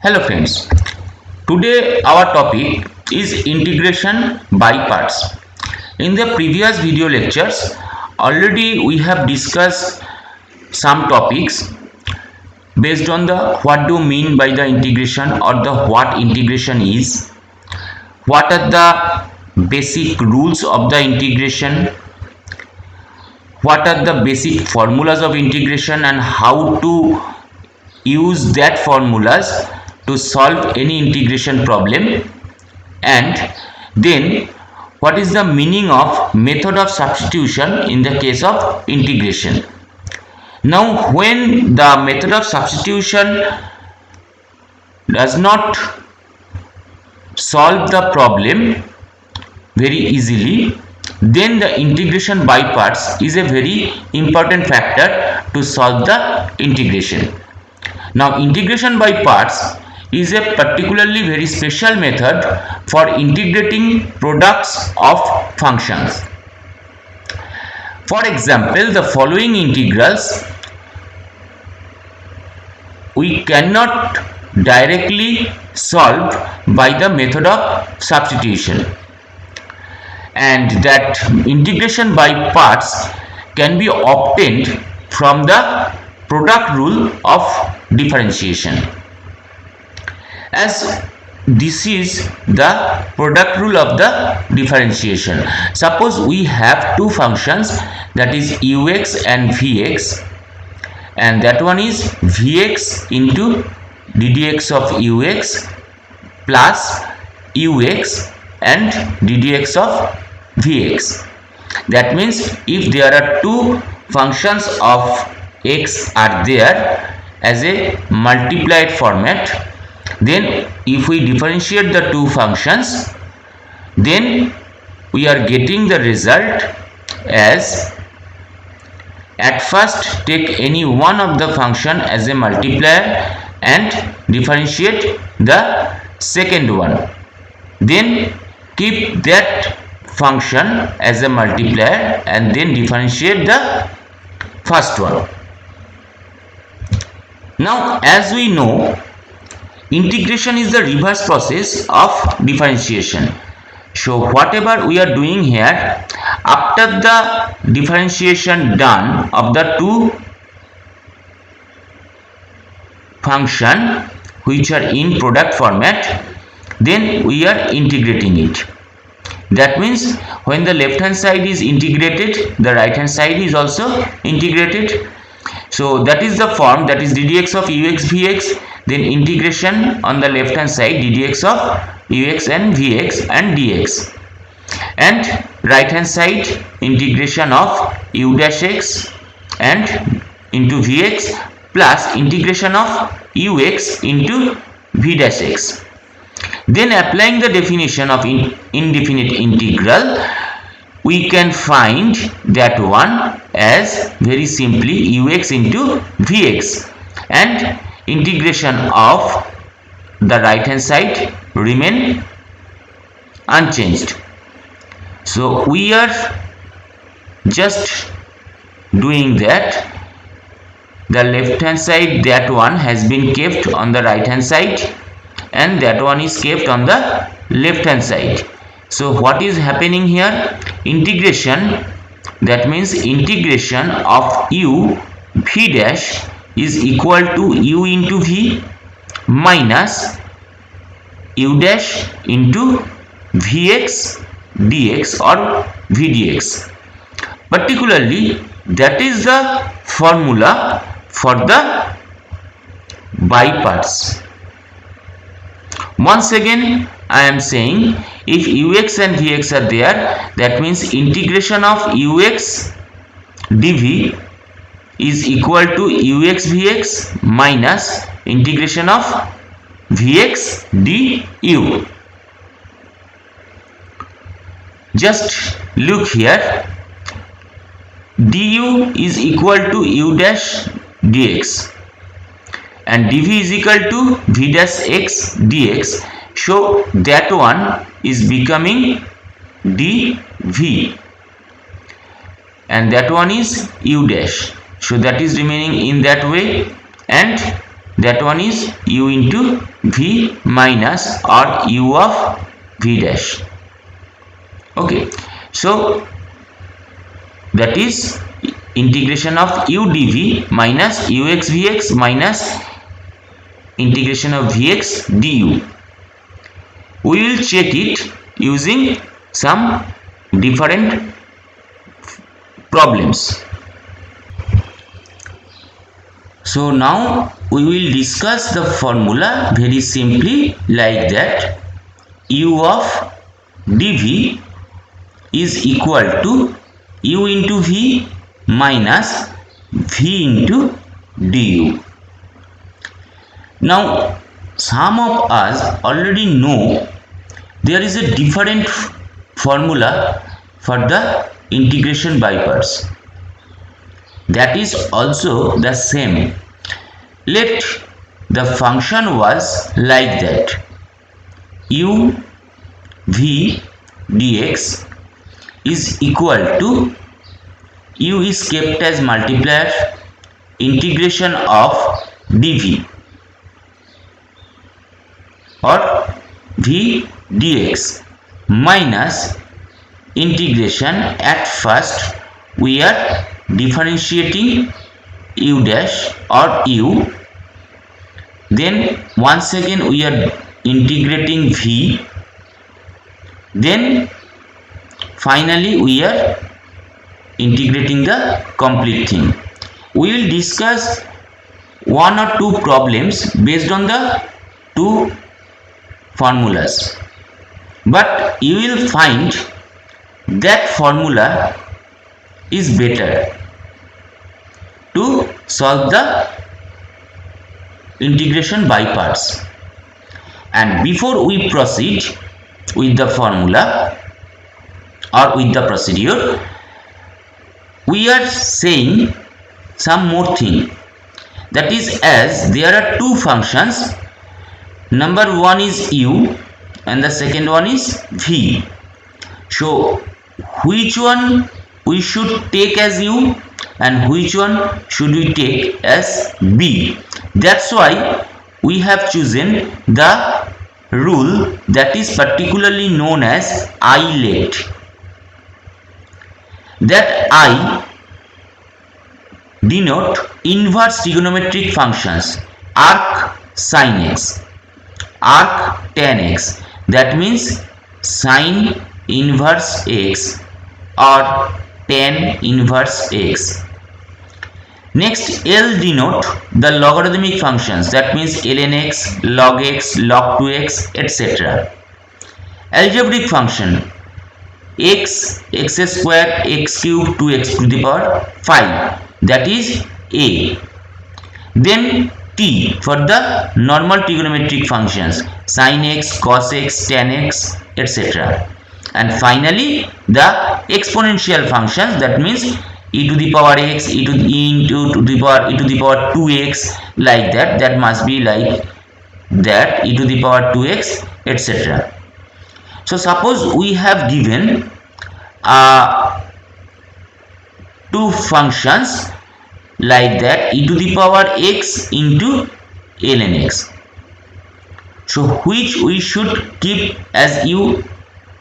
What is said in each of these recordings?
Hello friends, today our topic is integration by parts. In the previous video lectures, already we have discussed some topics based on the what do mean by the integration or the what integration is, what are the basic rules of the integration, what are the basic formulas of integration and how to use that formulas to solve any integration problem, and then what is the meaning of method of substitution in the case of integration. Now when the method of substitution does not solve the problem very easily, then the integration by parts is a very important factor to solve the integration. Now integration by parts is a particularly very special method for integrating products of functions. For example, the following integrals we cannot directly solve by the method of substitution, and that integration by parts can be obtained from the product rule of differentiation. As this is the product rule of the differentiation, suppose we have two functions, that is ux and vx, and that one is vx into ddx of ux plus ux and ddx of vx. That means if there are two functions of x are there as a multiplied format, then if we differentiate the two functions, then we are getting the result as, at first take any one of the function as a multiplier and differentiate the second one, then keep that function as a multiplier and then differentiate the first one. Now as we know, integration is the reverse process of differentiation. So whatever we are doing here, after the differentiation done of the two function which are in product format, then we are integrating it. That means when the left hand side is integrated, the right hand side is also integrated. So that is the form, that is ddx of ux vx, then integration on the left hand side ddx of ux and vx and dx, and right hand side integration of u dash x and into vx plus integration of ux into v dash x. Then applying the definition of indefinite integral, we can find that one as very simply ux into vx, and integration of the right hand side remain unchanged. So we are just doing that, the left hand side, that one has been kept on the right hand side and that one is kept on the left hand side. So what is happening here? Integration, that means integration of u v dash is equal to u into v minus u dash into vx dx or v dx. Particularly that is the formula for the by parts. Once again I am saying, if ux and vx are there, that means integration of ux dv is equal to ux vx minus integration of vx du. Just look here, du is equal to u dash dx and dv is equal to v dash x dx, so that one is becoming dv and that one is u dash, so that is remaining in that way, and that one is u into v minus or u of v dash. Okay, so that is integration of u dv minus ux vx minus integration of vx du. We will check it using some different problems. So now we will discuss the formula very simply like that. U of dv is equal to u into v minus v into du. Now some of us already know there is a different formula for the integration by parts. That is also the same. Let the function was like that, u v dx is equal to, u is kept as multiplier, integration of dv or v dx minus integration. At first we are differentiating u dash or u, then once again we are integrating v, then finally we are integrating the complete thing. We will discuss one or two problems based on the two formulas, but you will find that formula is better to solve the integration by parts. And before we proceed with the formula or with the procedure, we are saying some more thing. That is, as there are two functions, number one is u and the second one is v. So which one we should take as u and which one should we take as b? That's why we have chosen the rule that is particularly known as I-let. That I denote inverse trigonometric functions, arc sin x, arc tan x, that means sin inverse x or tan inverse x. Next, L denote the logarithmic functions, that means ln x, log x, log 2x, etc. Algebraic function, x, x square, x cube, 2x to the power 5, that is A. Then T for the normal trigonometric functions, sin x, cos x, tan x, etc. And finally the exponential functions, that means e to the power x, e to the power 2x, like that. That must be like that, e to the power 2x, etc. So suppose we have given two functions like that, e to the power x into ln x. So which we should keep as u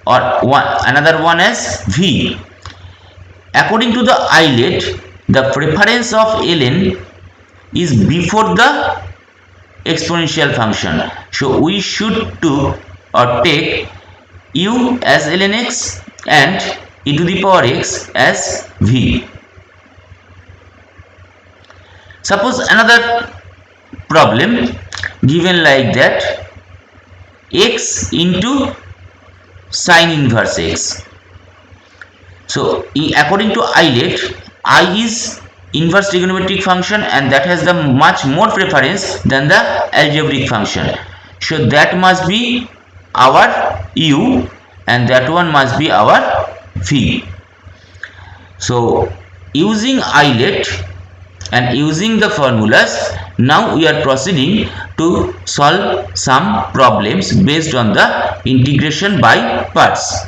or another one as v? According to the I-let, the preference of ln is before the exponential function. So we should do or take u as ln x and e to the power x as v. Suppose another problem given like that, x into sin inverse x. So according to I-let, I is inverse trigonometric function and that has the much more preference than the algebraic function. So that must be our u and that one must be our v. So using I-let and using the formulas, now we are proceeding to solve some problems based on the integration by parts.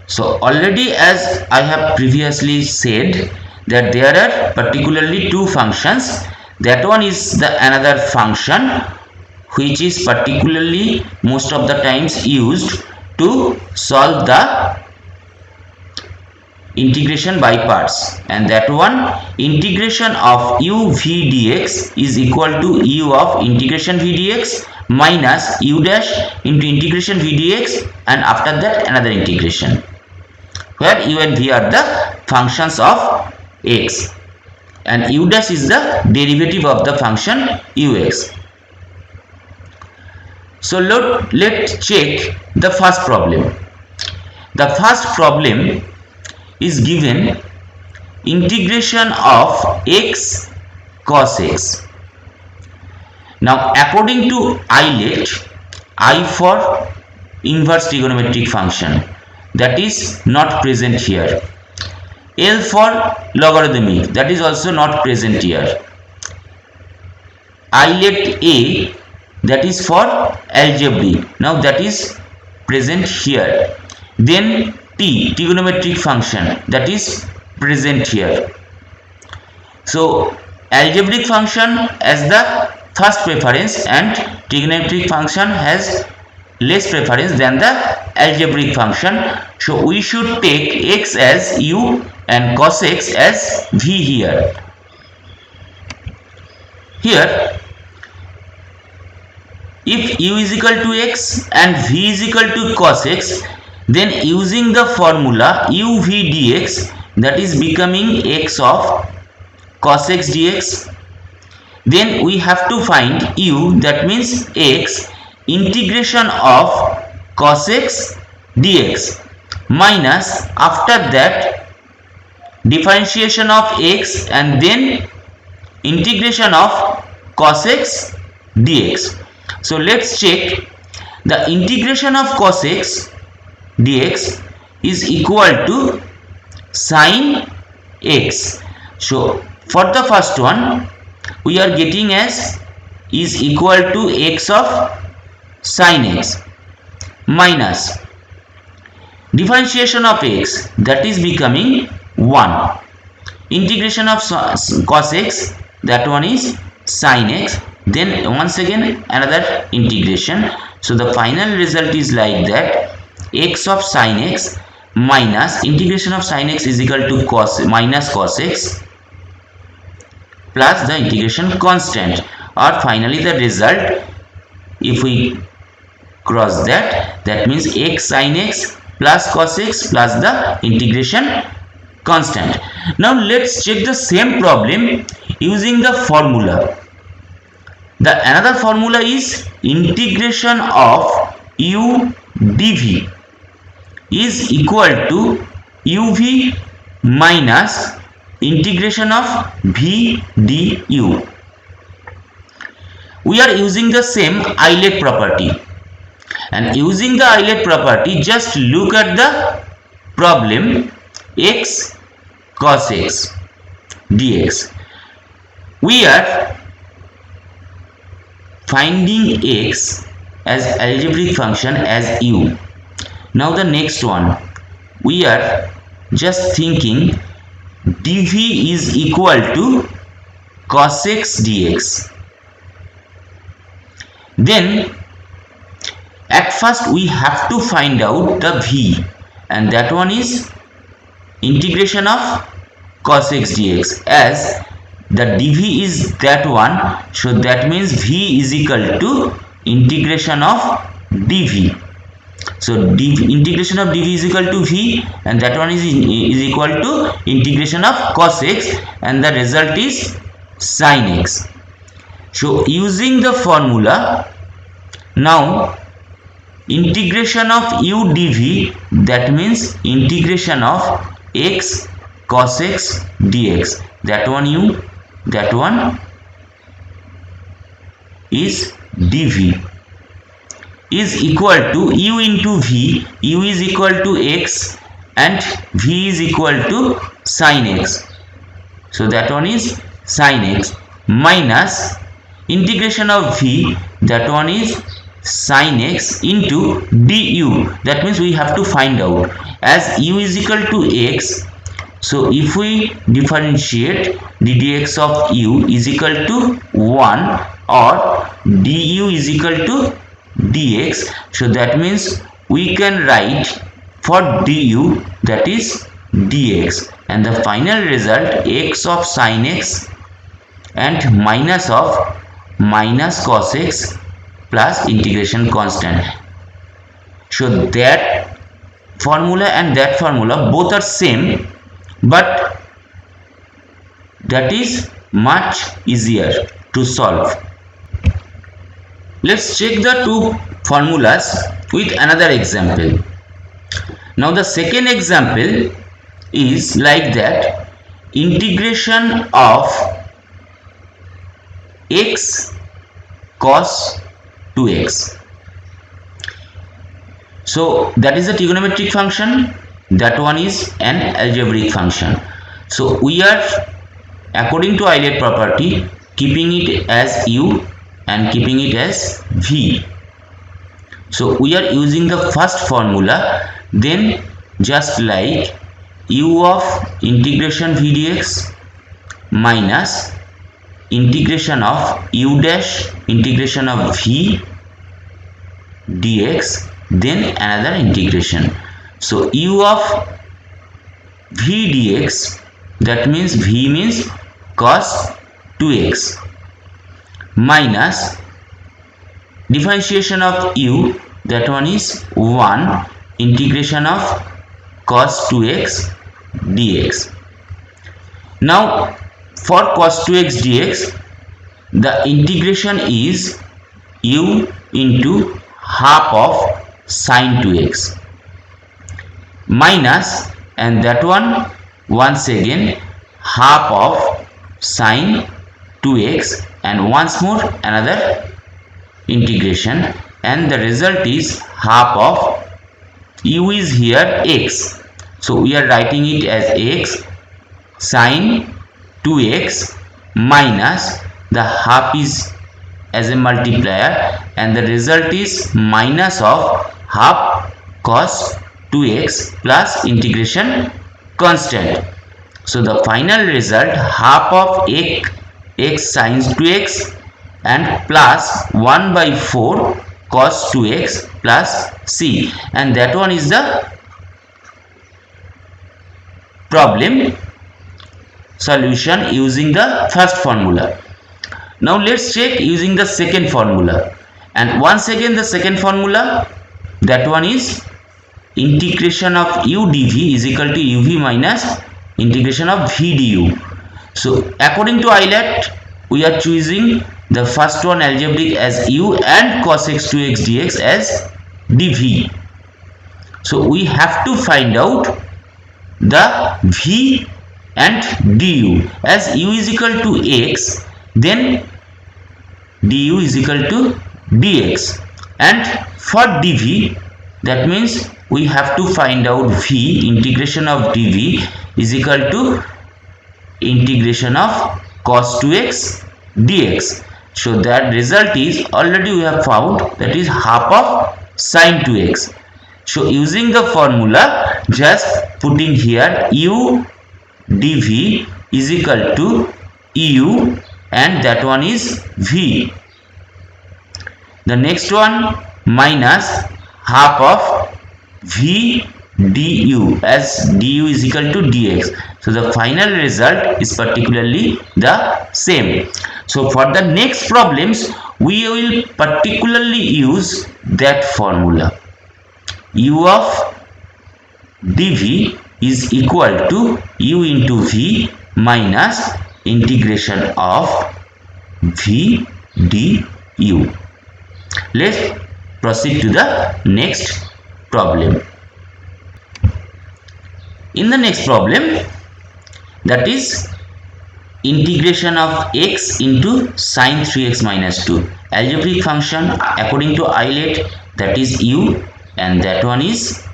So already, as I have previously said, that there are particularly two functions, that one is the another function which is particularly most of the times used to solve the integration by parts, and that one integration of u v dx is equal to u of integration v dx minus u dash into integration v dx, and after that another integration where u and v are the functions of x and u dash is the derivative of the function ux. So let's check the first problem. The first problem is given integration of x cos x. Now according to Eilert, I for inverse trigonometric function, that is not present here. L for logarithmic, that is also not present here. Eilert A, that is for algebraic, now that is present here. Then T, trigonometric function, that is present here. So algebraic function as the first preference and trigonometric function has less preference than the algebraic function. So we should take x as u and cos x as v here. Here if u is equal to x and v is equal to cos x, then using the formula u v dx, that is becoming x of cos x dx, then we have to find u, that means x, integration of cos x dx minus after that differentiation of x and then integration of cos x dx. So let's check. The integration of cos x dx is equal to sin x. So for the first one we are getting as is equal to x of sin x minus differentiation of x, that is becoming 1, integration of cos x, that one is sin x, then once again another integration. So the final result is like that, x of sin x minus integration of sin x is equal to cos minus cos x plus the integration constant, or finally the result, if we cross that, that means x sin x plus cos x plus the integration constant. Now let's check the same problem using the formula. The another formula is integration of u dv is equal to uv minus integration of v du. We are using the same Eilert property, and using the Eilert property, just look at the problem x cos x dx. We are finding x as algebraic function as u. Now the next one, we are just thinking dv is equal to cos x dx. Then at first we have to find out the v, and that one is integration of cos x dx, as the dv is that one, so that means v is equal to integration of dv. So integration of dv is equal to v, and that one is equal to integration of cos x, and the result is sin x. So using the formula, now integration of u dv, that means integration of x cos x dx, that one u, that one is dv, is equal to u into v, u is equal to x and v is equal to sin x, so that one is sin x, minus integration of v, that one is sin x into du, that means we have to find out, as u is equal to x, So if we differentiate the dx of u is equal to 1 or du is equal to dx, so that means we can write for du that is dx, and the final result x of sin x and minus of minus cos x plus integration constant. So that formula and that formula both are same, but that is much easier to solve. Let's check the two formulas with another example. Now the second example is like that: integration of x cos 2x. So that is a trigonometric function, that one is an algebraic function. So we are, according to Euler property, keeping it as u and keeping it as v. So we are using the first formula, then just like u of integration v dx minus integration of u dash integration of v dx, then another integration. So u of v dx, that means v means cos 2x, minus differentiation of u, that one is 1 integration of cos 2x dx. Now for cos 2x dx, the integration is u into half of sin 2x minus, and that one once again half of sin 2x, and once more another integration, and the result is half of u is here x, so we are writing it as x sin 2x minus the half is as a multiplier, and the result is minus of half cos 2x plus integration constant. So the final result half of x sin 2x and plus 1 by 4 cos 2x plus c, and that one is the problem solution using the first formula. Now let's check using the second formula, and once again the second formula, that one is integration of u dv is equal to uv minus integration of v du. So according to Euler, we are choosing the first one algebraic as u and cos x 2x dx as dv. So we have to find out the v and du. As u is equal to x, then du is equal to dx, and for dv, that means we have to find out v integration of dv is equal to integration of cos 2x dx. So that result is already we have found, that is half of sin 2x. So using the formula, just putting here u dv is equal to u, and that one is v. The next one minus half of v du, as du is equal to dx. So the final result is particularly the same. So for the next problems, we will particularly use that formula. U of dv is equal to u into v minus integration of v du. Let's proceed to the next problem. In the next problem, that is integration of x into sin 3x minus 2, algebraic function according to Euler, that is u, and that one is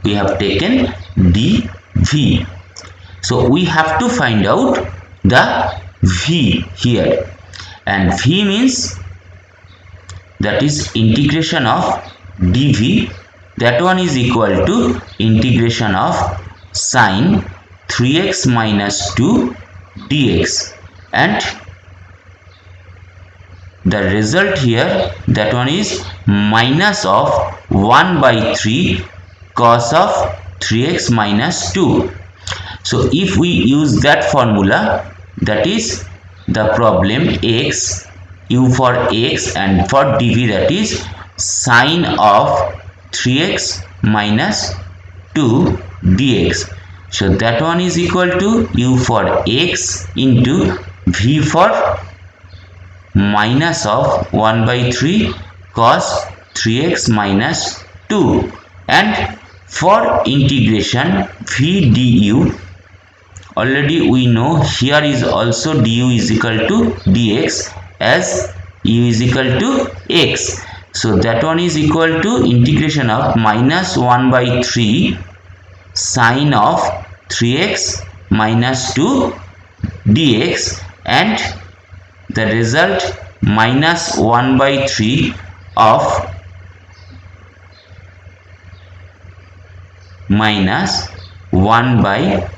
we have taken dv. So we have to find out the v here, and v means that is integration of dv, that one is equal to integration of sin 3x minus 2 dx, and the result here, that one is minus of 1 by 3 cos of 3x minus 2. So if we use that formula, that is the problem x, u for x, and for dv, that is sine of 3x minus 2 dx. So that one is equal to u for x into v for minus of 1 by 3 cos 3x minus 2, and for integration v du, already we know here is also du is equal to dx as u is equal to x. So that one is equal to integration of minus 1 by 3 sine of 3x minus 2 dx, and the result minus 1 by 3 of minus 1 by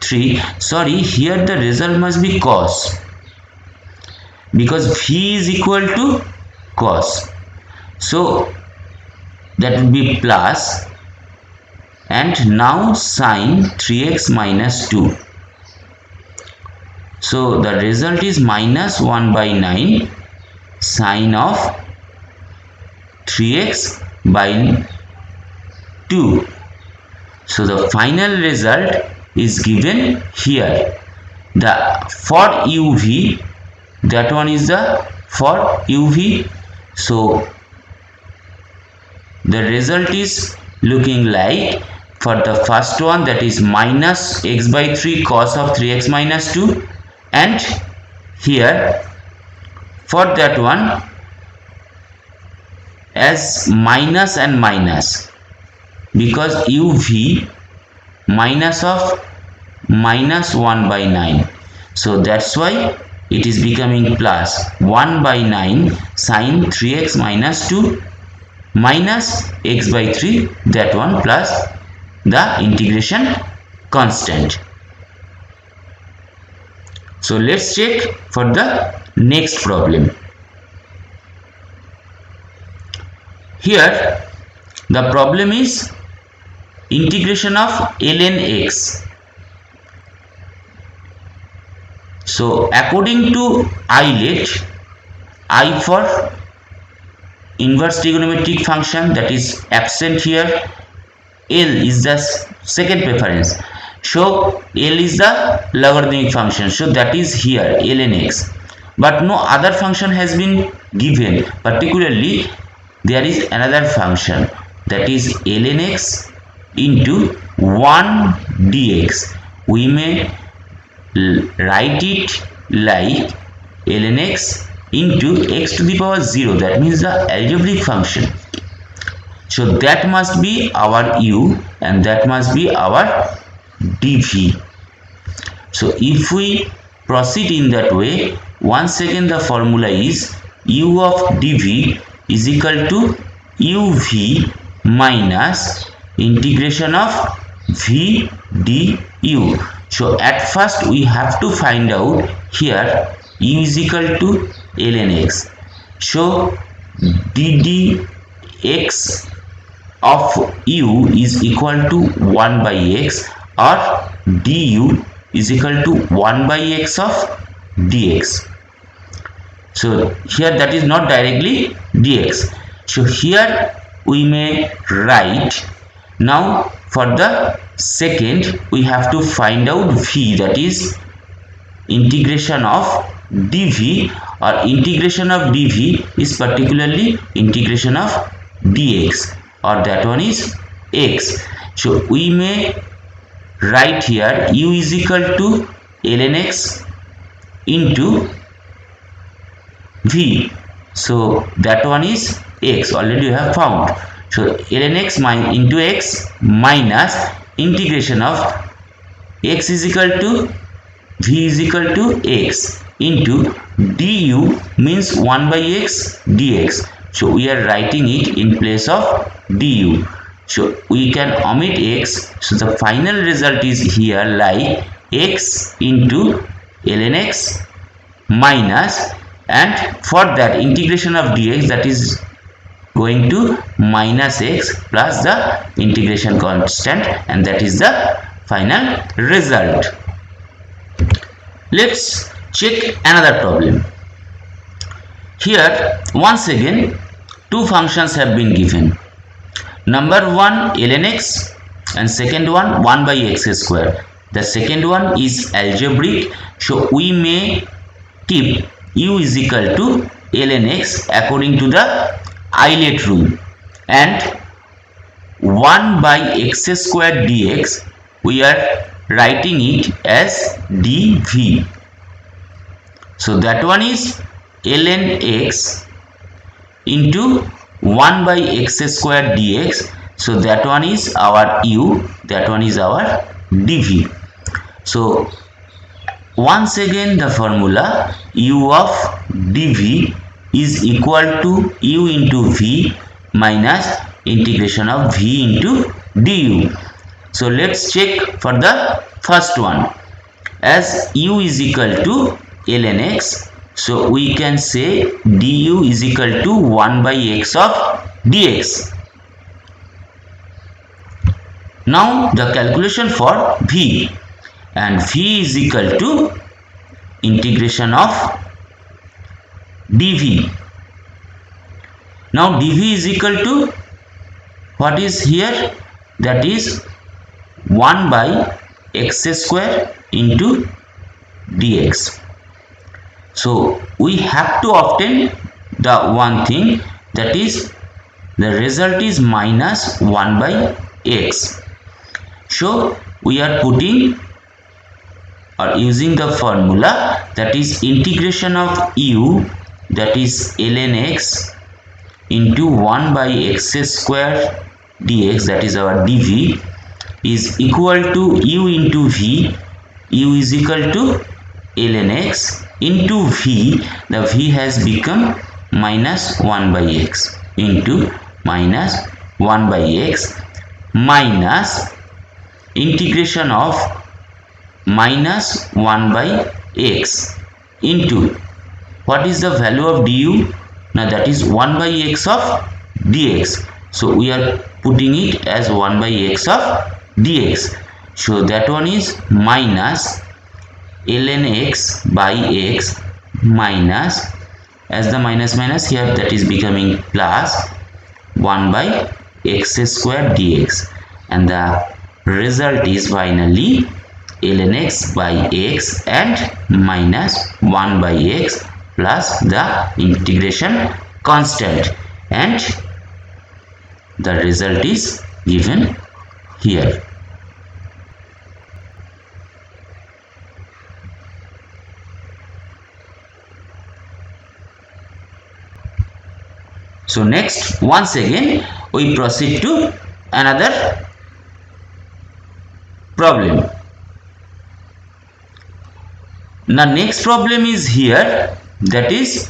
3, sorry, here the result must be cos, because v is equal to cos, so that would be plus, and now sine 3x minus 2. So the result is minus 1 by 9 sine of 3x by 2. So the final result is given here. The for uv, that one is the for uv. So the result is looking like, for the first one, that is minus x by 3 cos of 3x minus 2, and here for that one as minus and minus, because uv minus of minus 1 by 9, so that's why it is becoming plus 1 by 9 sine 3x minus 2 minus x by 3, that one plus the integration constant. So let's check for the next problem. Here the problem is integration of ln x. So according to Euler, I for inverse trigonometric function, that is absent here, L is the second preference. So L is the logarithmic function, so that is here ln x, but no other function has been given. Particularly there is another function, that is ln x into 1 dx. We may write it like ln x into x to the power 0, that means the algebraic function. So that must be our u, and that must be our dv. So if we proceed in that way, once again the formula is u of dv is equal to uv minus integration of v du. So at first we have to find out here u is equal to ln x. So ddx of u is equal to 1 by x, or du is equal to 1 by x of dx. So here that is not directly dx. So here we may write, now for the second we have to find out v, that is integration of dv, or integration of dv is particularly integration of dx, or that one is x. So we may write here u is equal to ln x into v, so that one is x, already you have found. So ln x into x minus integration of x is equal to v is equal to x into du means 1 by x dx. So we are writing it in place of du. So we can omit x. So the final result is here like x into ln x minus, and for that integration of dx, that is going to minus x plus the integration constant, and that is the final result. Let's check another problem. Here once again two functions have been given. Number one ln x and second one 1 by x square. The second one is algebraic, so we may keep u is equal to ln x according to the Euler rule, and 1 by x square dx we are writing it as dv. So that one is ln x into 1 by x square dx. So that one is our u, that one is our dv. So once again the formula u of dv is equal to u into v minus integration of v into du. So let's check for the first one. As u is equal to ln x, so we can say du is equal to 1 by x of dx. Now the calculation for v, and v is equal to integration of dv. Now dv is equal to what is here, that is 1 by x square into dx. So we have to obtain the one thing, that is the result is minus 1 by x. So we are putting or using the formula, that is integration of u, that is ln x into 1 by x square dx, that is our dv, is equal to u into v. U is equal to ln x into v, the v has become minus 1 by x into minus 1 by x minus integration of minus 1 by x into what is the value of du? Now that is 1 by x of dx. So we are putting it as 1 by x of dx. So that one is minus ln x by x minus, as the minus minus here, that is becoming plus 1 by x square dx, and the result is finally ln x by x and minus 1 by x plus the integration constant, and the result is given here. So next once again we proceed to another problem. The next problem is here, that is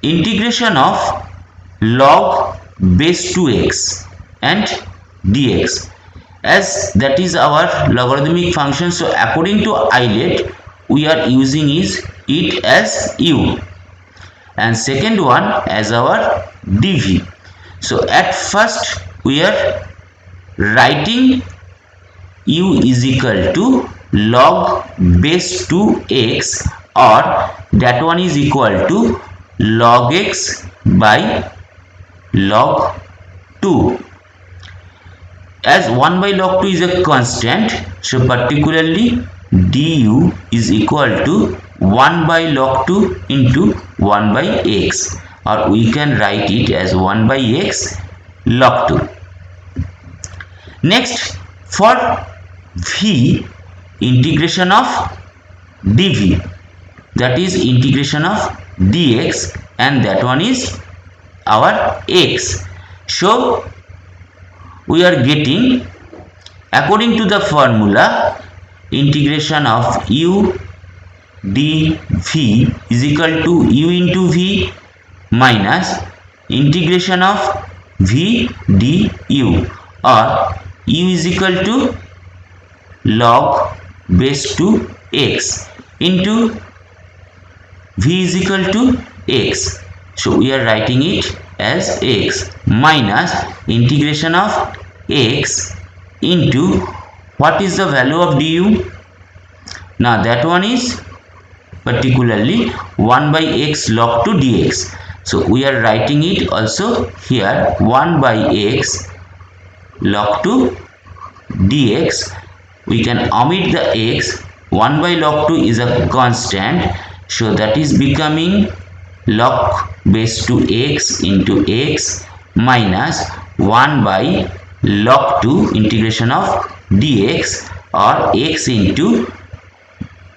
integration of log base 2x and dx, as that is our logarithmic function. So according to Euler we are using it as u, and second one as our dv. So at first we are writing u is equal to log base 2x, or that one is equal to log x by log 2. As 1 by log 2 is a constant, so particularly du is equal to 1 by log 2 into 1 by x, or we can write it as 1 by x log 2. Next, for v, integration of dv, that is integration of dx, and that one is our x. So we are getting, according to the formula, integration of u dv is equal to u into v minus integration of v du, or u is equal to log base 2 x into v is equal to x. So we are writing it as x minus integration of x into what is the value of du. Now that one is particularly 1 by x log 2 dx. So we are writing it also here 1 by x log 2 dx. We can omit the x. 1 by log 2 is a constant, so that is becoming log base 2 x into x minus 1 by log 2 integration of dx, or x into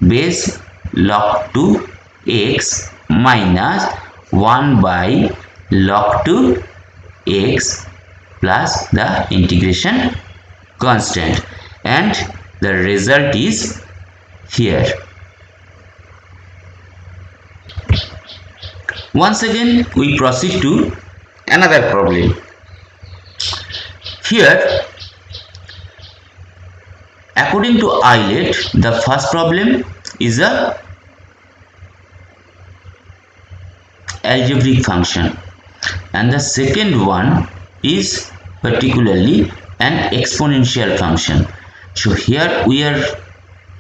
base log 2 x minus 1 by log 2 x plus the integration constant, and the result is here. Once again we proceed to another problem. Here, according to Eilert, the first problem is a algebraic function, and the second one is particularly an exponential function. So here we are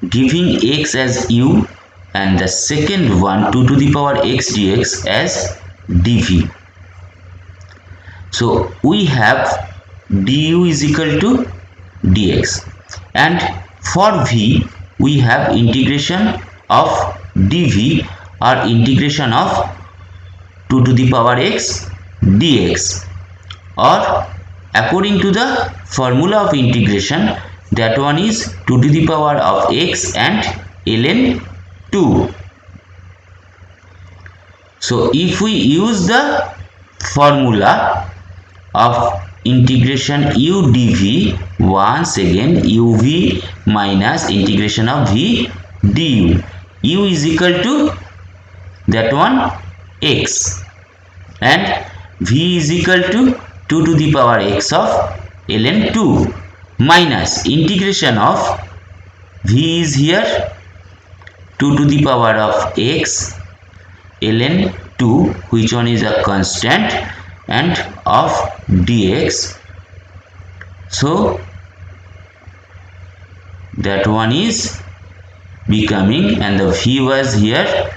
giving x as u, and the second one 2 to the power x dx as dv. So we have du is equal to dx, and for v we have integration of dv, or integration of 2 to the power x dx, or according to the formula of integration, that one is 2 to the power of x and ln 2. So if we use the formula of integration u dv, once again uv minus integration of v du, u is equal to that one x, and v is equal to 2 to the power x of ln 2 minus integration of v is here 2 to the power of x ln 2, which one is a constant, and of dx. So that one is becoming, and the v was here,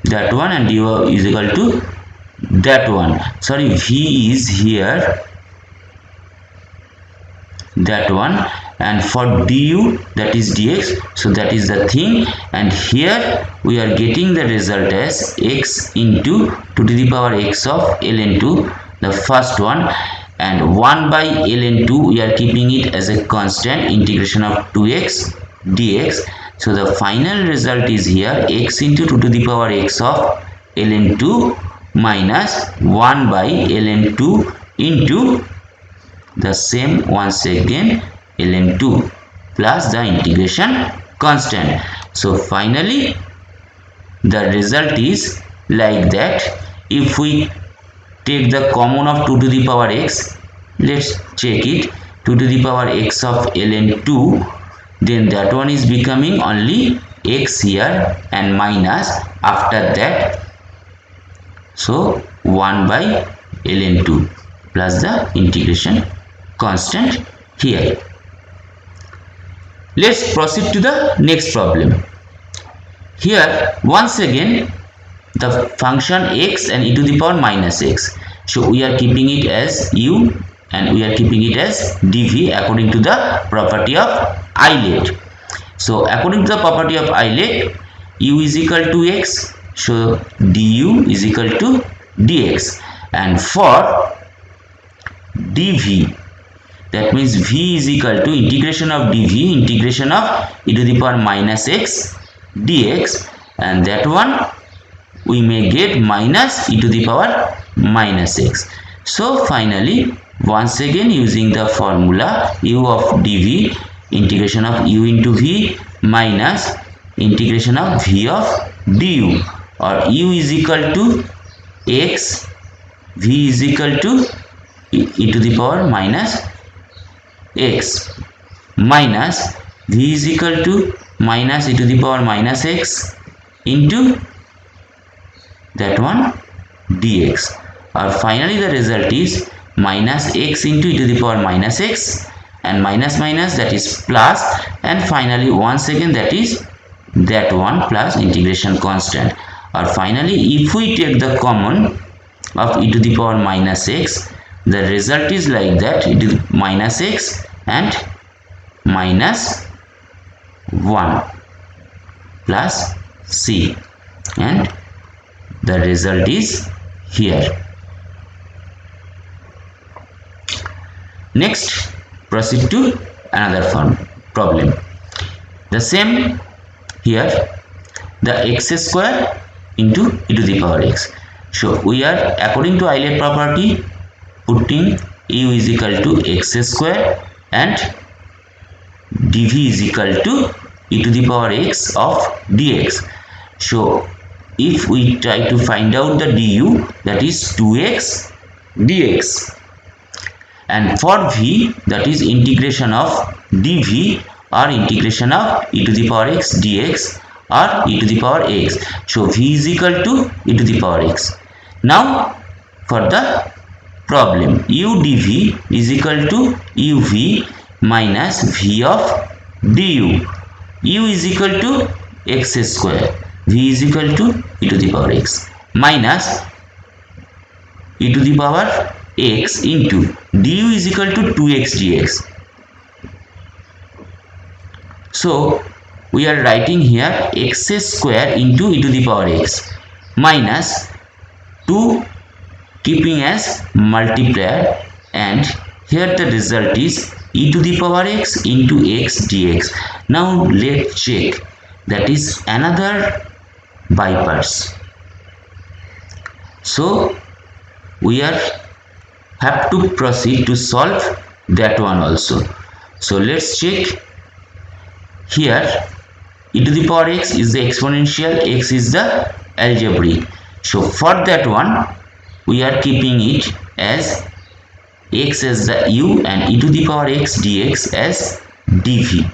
that one, and u is equal to that one. Sorry, v is here, that one, and for du that is dx, so that is the thing, and here we are getting the result as x into 2 to the power x of ln 2, the first one, and 1 by ln 2 we are keeping it as a constant, integration of 2x dx. So the final result is here x into 2 to the power x of ln 2 minus 1 by ln 2 into the same once again ln 2 plus the integration constant. So finally the result is like that. If we take the common of 2 to the power x, let's check it, 2 to the power x of ln 2, then that one is becoming only x here and minus after that, so 1 by ln 2 plus the integration constant here. Let's proceed to the next problem. Here once again the function x and e to the power minus x, so we are keeping it as u and we are keeping it as dv according to the property of Eilert. So according to the property of Eilert, u is equal to x, so du is equal to dx, and for dv, that means v is equal to integration of dv, integration of e to the power minus x dx, and that one we may get minus e to the power minus x. So finally once again using the formula u of dv, integration of u into v minus integration of v of du, or u is equal to x, v is equal to e to the power minus x minus v is equal to minus e to the power minus x into that one dx, or finally the result is minus x into e to the power minus x and minus minus, that is plus, and finally once again that is that one plus integration constant. Or finally if we take the common of e to the power minus x, the result is like that, it is minus x and minus 1 plus c, and the result is here. Next, proceed to another problem. The same here, the x square into e to the power x. So we are, according to Euler property, putting u is equal to x square and dv is equal to e to the power x of dx. So if we try to find out the du, that is 2x dx, and for v, that is integration of dv or integration of e to the power x dx or e to the power x. So v is equal to e to the power x. Now for the problem, u dv is equal to uv minus v of du. U is equal to x square, v is equal to e to the power x minus e to the power x into du is equal to 2x dx. So we are writing here x square into e to the power x minus 2 keeping as multiplier, and here the result is e to the power x into x dx. Now let's check, that is another by parts. So we have to proceed to solve that one also. So let's check. Here e to the power x is the exponential, x is the algebraic. So for that one we are keeping it as x as the u and e to the power x dx as dv.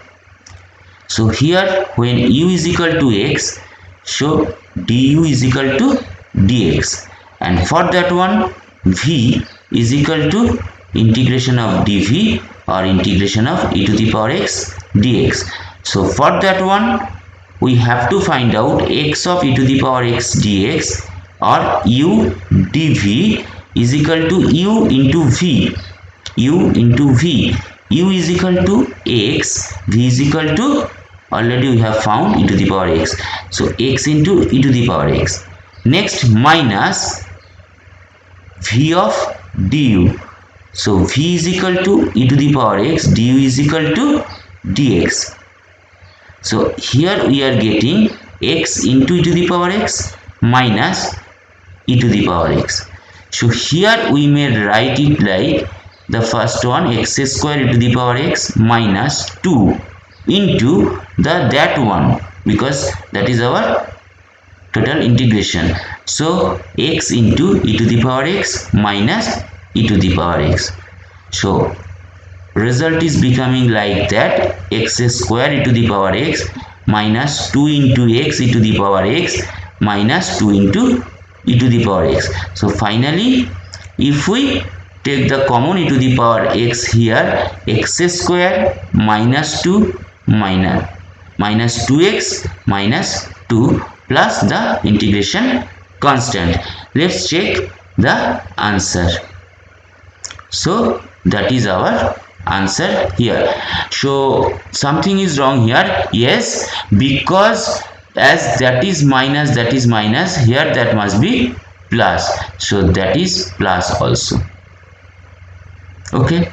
So here when u is equal to x, so du is equal to dx, and for that one v is equal to integration of dv or integration of e to the power x dx. So for that one we have to find out x of e to the power x dx or u dv is equal to u into v. U into v. U is equal to x, v is equal to, already we have found e to the power x. So x into e to the power x. Next minus v of du. So v is equal to e to the power x, du is equal to dx. So here we are getting x into e to the power x minus e to the power x. So here we may write it like the first one, x square e to the power x minus 2 into that one, because that is our total integration. So x into e to the power x minus e to the power x. So result is becoming like that, x square e to the power x minus 2 into x e to the power x minus 2 into e to the power x. So finally if we take the common e to the power x here, x square minus 2 minus 2x minus 2 plus the integration constant. Let's check the answer. So that is our answer here. So something is wrong here. Yes, because as that is minus, here that must be plus. So that is plus also. Okay.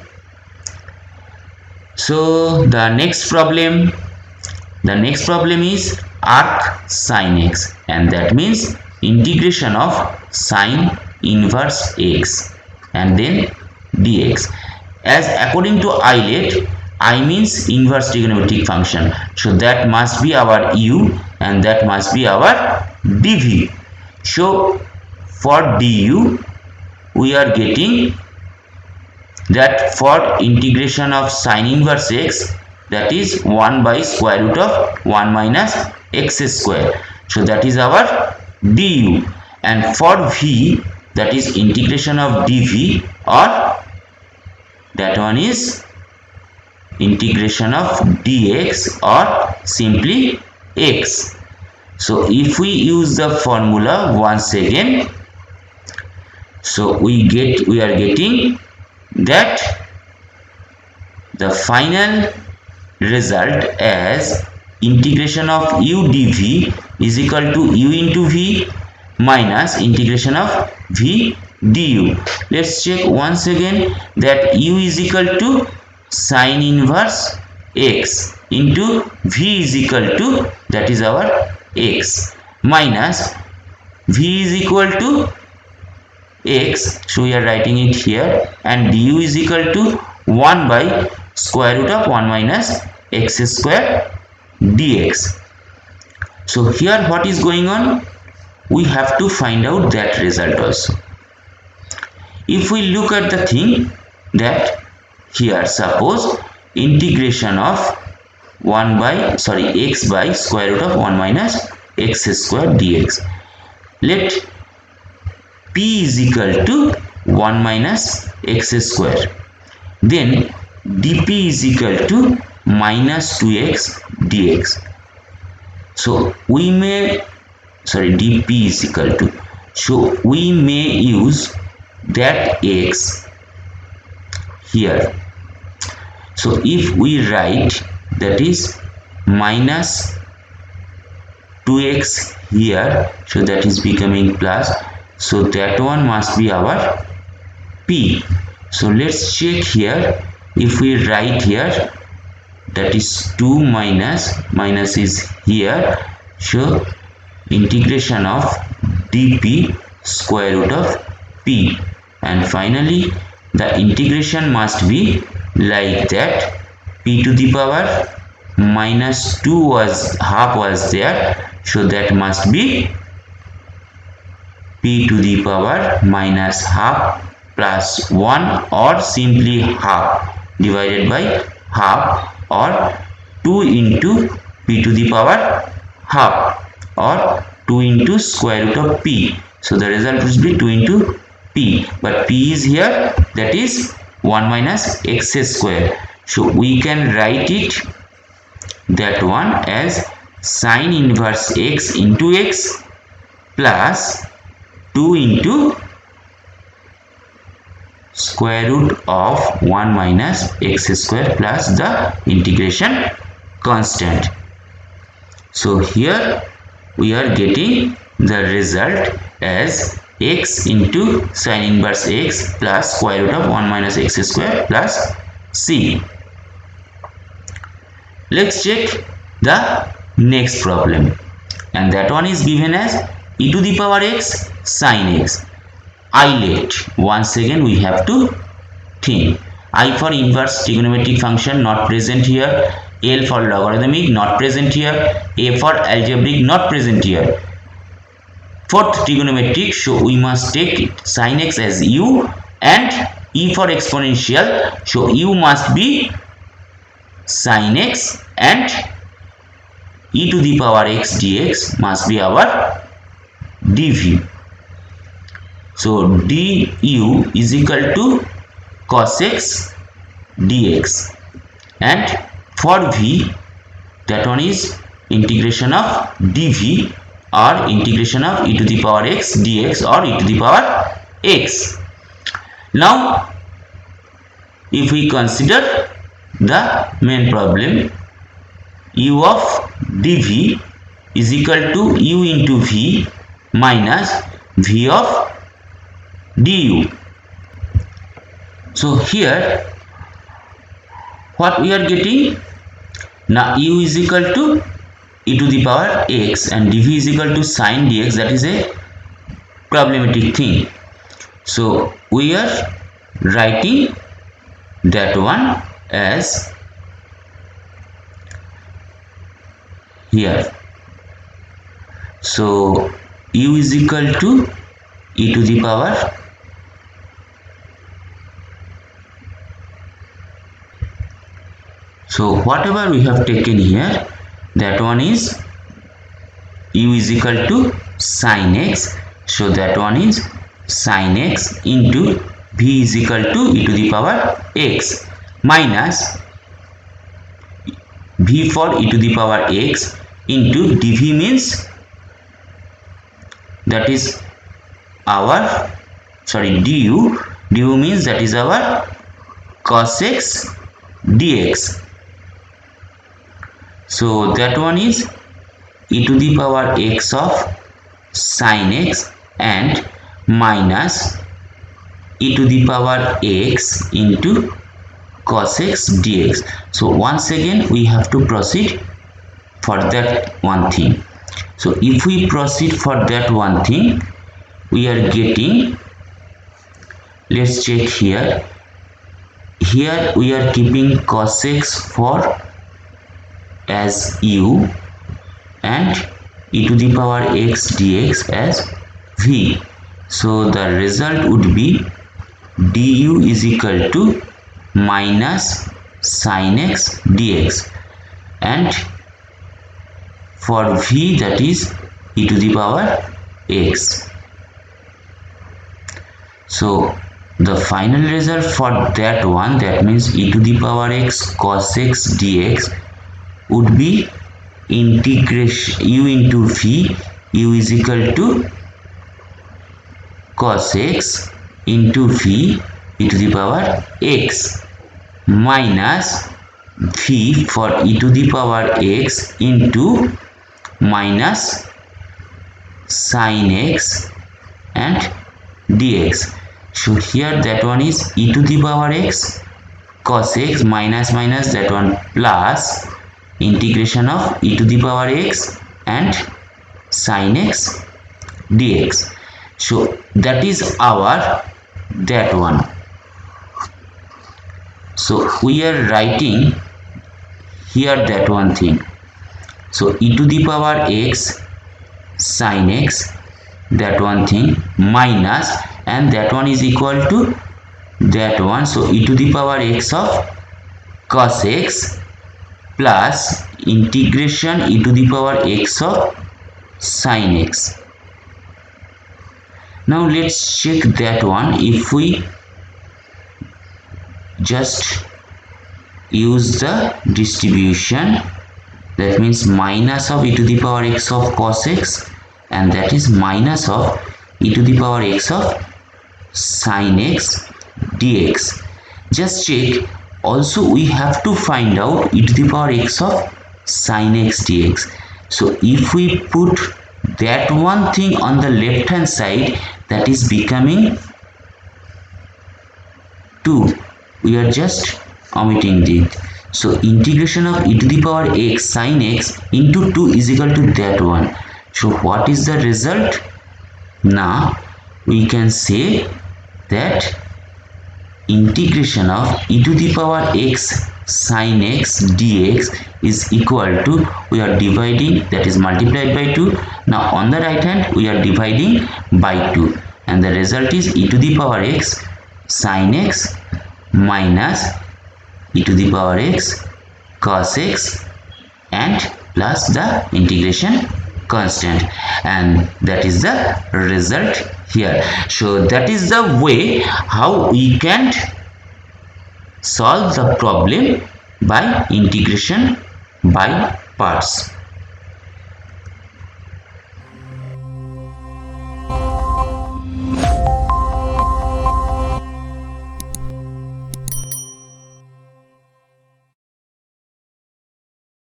So the next problem is arc sin x, and that means integration of sine inverse x and then dx. As according to Euler, I means inverse trigonometric function, so that must be our u and that must be our dv. So for du we are getting that for integration of sine inverse x, that is 1 by square root of 1 minus x square. So that is our du, and for v, that is integration of dv, or that one is integration of dx or simply x. So if we use the formula once again, so we are getting that the final result as integration of u dv is equal to u into v minus integration of v du. Let's check once again that u is equal to sine inverse x into v is equal to, that is our x, minus v is equal to x, so we are writing it here, and du is equal to 1 by square root of 1 minus x square dx. So here what is going on? We have to find out that result also. If we look at the thing, that here suppose integration of x by square root of 1 minus x square dx. Let p is equal to 1 minus x square, then dp is equal to minus 2x dx. So we may dp is equal to, so we may use that x here. So if we write that is minus 2x here, so that is becoming plus, so that one must be our p. So let's check here. If we write here, that is 2 minus is here, so integration of dp square root of p, and finally the integration must be like that, p to the power minus 2 was half was there, so that must be p to the power minus half plus 1, or simply half divided by half, or 2 into p to the power half, or 2 into square root of p. So the result will be 2 into p, but p is here, that is 1 minus x square. So we can write it that one as sine inverse x into x plus 2 into square root of 1 minus x square plus the integration constant. So here we are getting the result as x into sine inverse x plus square root of 1 minus x square plus c. Let's check the next problem, and that one is given as e to the power x sine x. Let once again we have to think. I for inverse trigonometric function not present here, L for logarithmic not present here, A for algebraic not present here. Fourth trigonometric, so we must take it sin x as u, and E for exponential, so u must be sin x, and e to the power x dx must be our dv. So du is equal to cos x dx, and for v, that one is integration of dv, or integration of e to the power x dx, or e to the power x. Now if we consider the main problem, u of dv is equal to u into v minus v of du. So here what we are getting, now u is equal to e to the power x and dv is equal to sine dx, that is a problematic thing. So we are writing that one as here. So u is equal to e to the power so whatever we have taken here, that one is u is equal to sin x, so that one is sin x into v is equal to e to the power x minus v for e to the power x into dv means that is our du means that is our cos x dx. So that one is e to the power x of sin x and minus e to the power x into cos x dx. So once again we have to proceed for that one thing. So if we proceed for that one thing, we are getting, let's check here. Here we are keeping cos x for as u and e to the power x dx as v. So the result would be du is equal to minus sin x dx, and for v that is e to the power x. So the final result for that one, that means e to the power x cos x dx, would be integration u into v, u is equal to cos x into v e to the power x minus v for e to the power x into minus sin x and dx. So here that one is e to the power x cos x minus that one plus integration of e to the power x and sin x dx. So that is our that one. So we are writing here that one thing. So e to the power x sin x, that one thing, minus, and that one is equal to that one. So e to the power x of cos x plus integration e to the power x of sin x. Now let's check that one. If we just use the distribution, that means minus of e to the power x of cos x, and that is minus of e to the power x of sin x dx. Just check. Also we have to find out e to the power x of sin x dx. So if we put that one thing on the left hand side, that is becoming 2. We are just omitting it. So integration of e to the power x sin x into 2 is equal to that one. So what is the result? Now we can say that integration of e to the power x sin x dx is equal to, we are dividing, that is multiplied by 2. Now on the right hand we are dividing by 2, and the result is e to the power x sin x minus e to the power x cos x and plus the integration constant, and that is the result here. So that is the way how we can solve the problem by integration by parts.